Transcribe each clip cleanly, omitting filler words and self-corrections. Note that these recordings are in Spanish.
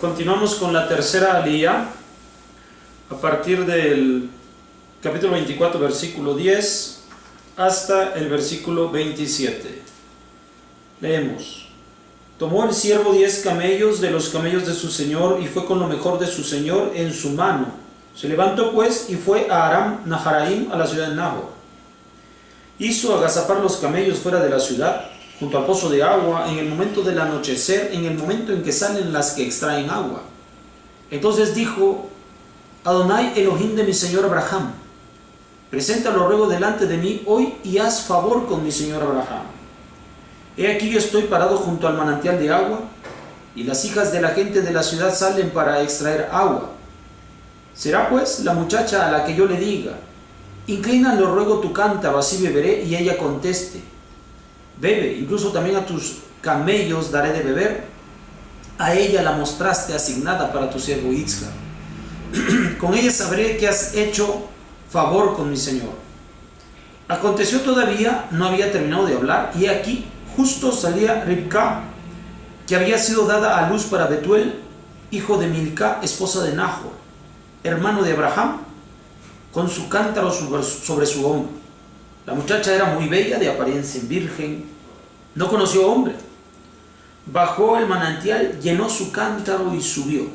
Continuamos con la tercera aliyá a partir del capítulo 24, versículo 10 hasta el versículo 27. Leemos: Tomó el siervo 10 camellos de los camellos de su señor y fue con lo mejor de su señor en su mano. Se levantó pues y fue a Aram Naharaim, a la ciudad de Nahor. Hizo agazapar los camellos fuera de la ciudad, junto al pozo de agua, en el momento del anochecer, en el momento en que salen las que extraen agua. Entonces dijo: Adonai Elohim de mi señor Abraham, preséntalo ruego delante de mí hoy y haz favor con mi señor Abraham. He aquí yo estoy parado junto al manantial de agua, y las hijas de la gente de la ciudad salen para extraer agua. Será pues la muchacha a la que yo le diga: inclínalo ruego tu cántaro, así beberé, y ella conteste: bebe, incluso también a tus camellos daré de beber. A ella la mostraste asignada para tu siervo Yitzhak. Con ella sabré que has hecho favor con mi señor. Aconteció todavía, no había terminado de hablar, y aquí justo salía Ribca, que había sido dada a luz para Betuel, hijo de Milca, esposa de Nahor, hermano de Abraham, con su cántaro sobre su hombro. La muchacha era muy bella, de apariencia virgen, no conoció hombre. Bajó el manantial, llenó su cántaro y subió.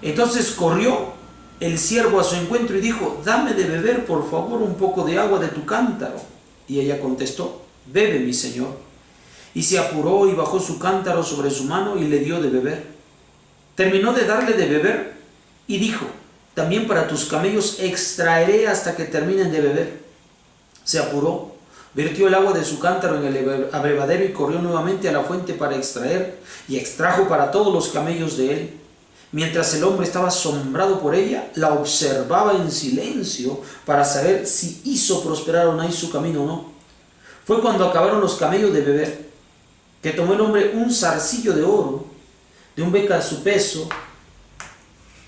Entonces corrió el siervo a su encuentro y dijo: dame de beber, por favor, un poco de agua de tu cántaro. Y ella contestó: bebe, mi señor. Y se apuró y bajó su cántaro sobre su mano y le dio de beber. Terminó de darle de beber y dijo: también para tus camellos extraeré hasta que terminen de beber. Se apuró, vertió el agua de su cántaro en el abrevadero y corrió nuevamente a la fuente para extraer, y extrajo para todos los camellos de él. Mientras el hombre estaba asombrado por ella, la observaba en silencio para saber si hizo prosperar Adonai su camino o no. Fue cuando acabaron los camellos de beber, que tomó el hombre un zarcillo de oro, de un beca a su peso,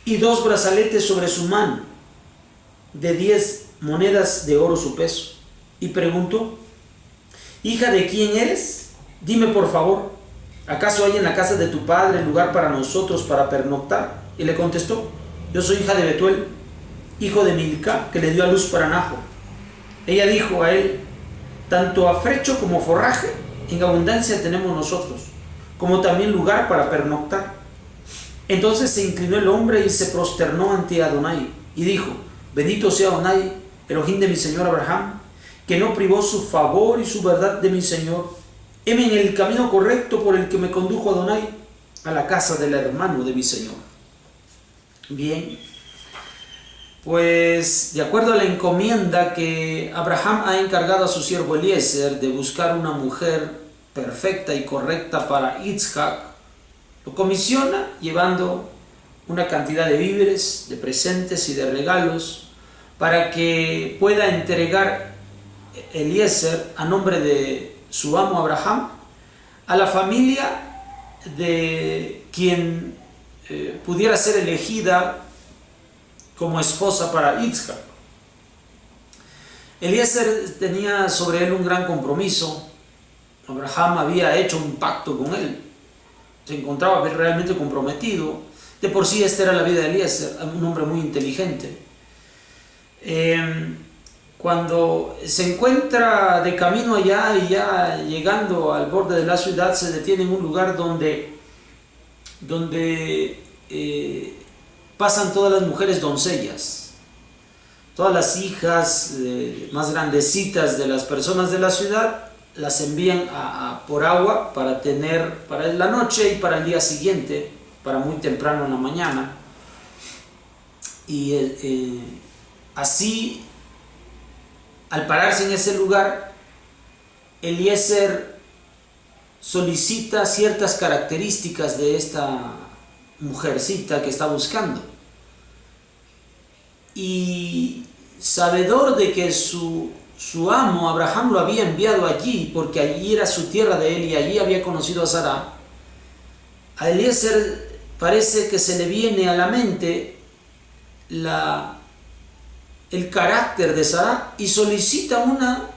y 2 brazaletes sobre su mano, de 10 monedas de oro su peso, y preguntó: hija de quién eres, dime por favor, ¿acaso hay en la casa de tu padre lugar para nosotros para pernoctar? Y le contestó: yo soy hija de Betuel, hijo de Milca, que le dio a luz para Nahor. Ella dijo a él: tanto afrecho como forraje en abundancia tenemos nosotros, como también lugar para pernoctar. Entonces se inclinó el hombre y se prosternó ante Adonai y dijo: bendito sea Adonai, Elohim de mi señor Abraham, que no privó su favor y su verdad de mi señor. Heme en el camino correcto por el que me condujo Adonai a la casa del hermano de mi señor. Bien, pues de acuerdo a la encomienda que Abraham ha encargado a su siervo Eliezer de buscar una mujer perfecta y correcta para Yitzhak, lo comisiona llevando una cantidad de víveres, de presentes y de regalos para que pueda entregar Eliezer a nombre de su amo Abraham a la familia de quien pudiera ser elegida como esposa para Yitzhak. Eliezer tenía sobre él un gran compromiso. Abraham había hecho un pacto con él, se encontraba realmente comprometido. De por sí esta era la vida de Eliezer, un hombre muy inteligente. Cuando se encuentra de camino allá y ya llegando al borde de la ciudad, se detiene en un lugar donde pasan todas las mujeres doncellas, todas las hijas más grandecitas de las personas de la ciudad. Las envían por agua para la noche y para el día siguiente, para muy temprano en la mañana. Y así, al pararse en ese lugar, Eliezer solicita ciertas características de esta mujercita que está buscando. Y sabedor de que su amo Abraham lo había enviado allí porque allí era su tierra de él y allí había conocido a Sara, a Eliezer parece que se le viene a la mente el carácter de Sara y solicita una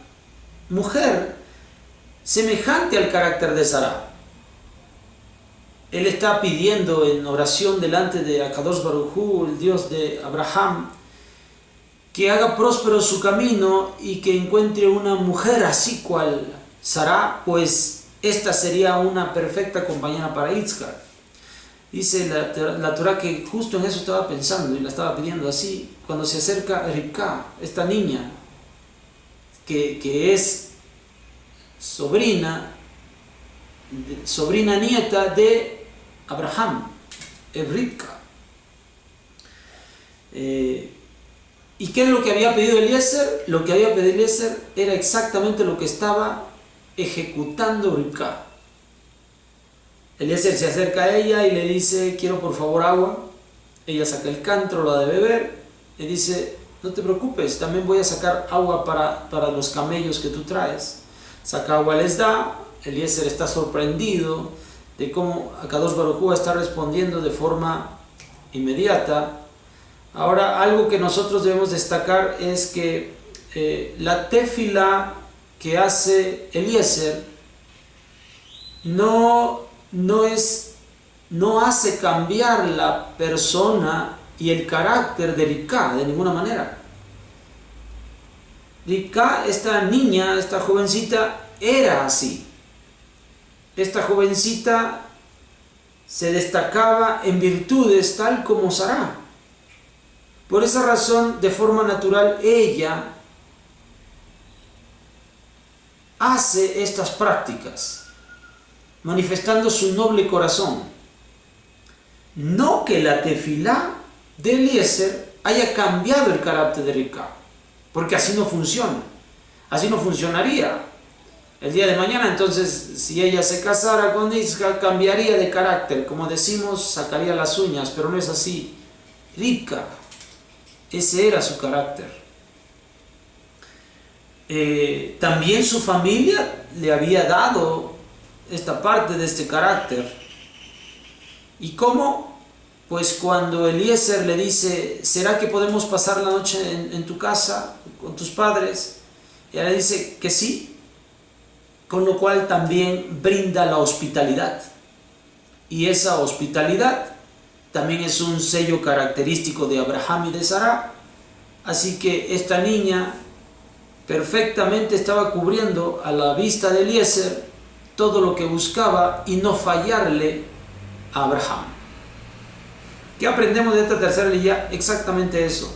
mujer semejante al carácter de Sara. él está pidiendo en oración delante de Akadosh Baruj Hu, el Dios de Abraham, que haga próspero su camino y que encuentre una mujer así cual Sará, pues esta sería una perfecta compañera para Yitzhak. Dice la Torah que justo en eso estaba pensando y la estaba pidiendo así, cuando se acerca Rivka, esta niña, que es sobrina nieta de Abraham, Rivka. ¿Y qué es lo que había pedido Eliezer? Lo que había pedido Eliezer era exactamente lo que estaba ejecutando Rivka. Eliezer se acerca a ella y le dice: quiero por favor agua. Ella saca el cántaro, la de beber, y dice: no te preocupes, también voy a sacar agua para los camellos que tú traes. Saca agua, les da. Eliezer está sorprendido de cómo Akadosh Baruj Hu está respondiendo de forma inmediata. Ahora, algo que nosotros debemos destacar es que la tefila que hace Eliezer no hace cambiar la persona y el carácter de Rivka de ninguna manera. Rivka, esta niña, esta jovencita, era así. Esta jovencita se destacaba en virtudes tal como Sará. Por esa razón, de forma natural, ella hace estas prácticas, manifestando su noble corazón. No que la tefilá de Eliezer haya cambiado el carácter de Rivka, porque así no funciona, así no funcionaría. El día de mañana, entonces, si ella se casara con Yitzhak, cambiaría de carácter, como decimos, sacaría las uñas, pero no es así. Rivka, ese era su carácter. También su familia le había dado esta parte de este carácter. ¿Y cómo? Pues cuando Eliezer le dice: ¿será que podemos pasar la noche en tu casa con tus padres? Ella le dice que sí, con lo cual también brinda la hospitalidad. Y esa hospitalidad también es un sello característico de Abraham y de Sará. Así que esta niña perfectamente estaba cubriendo a la vista de Eliezer todo lo que buscaba y no fallarle a Abraham. ¿Qué aprendemos de esta tercera línea? Exactamente eso.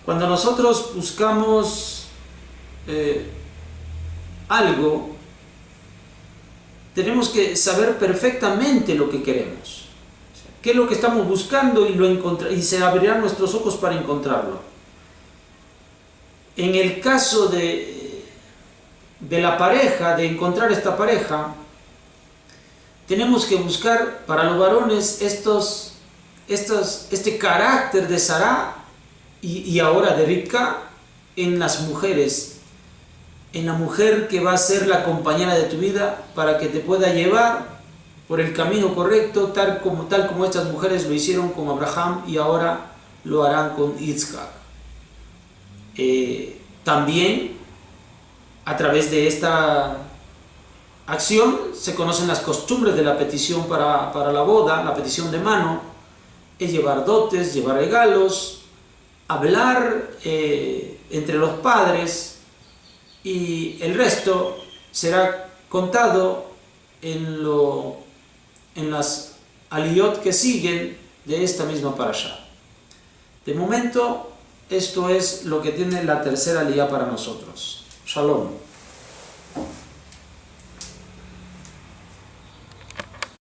Cuando nosotros buscamos algo, tenemos que saber perfectamente lo que queremos. ¿Qué es lo que estamos buscando? Y se abrirán nuestros ojos para encontrarlo. En el caso de la pareja, de encontrar esta pareja, tenemos que buscar para los varones este carácter de Sará y ahora de Rivka en las mujeres, en la mujer que va a ser la compañera de tu vida para que te pueda llevar por el camino correcto, tal como estas mujeres lo hicieron con Abraham y ahora lo harán con Yitzhak. También a través de esta acción se conocen las costumbres de la petición para la boda. La petición de mano es llevar dotes, llevar regalos, hablar entre los padres, y el resto será contado en las aliyot que siguen de esta misma parasha. De momento, esto es lo que tiene la tercera aliyá para nosotros. Shalom.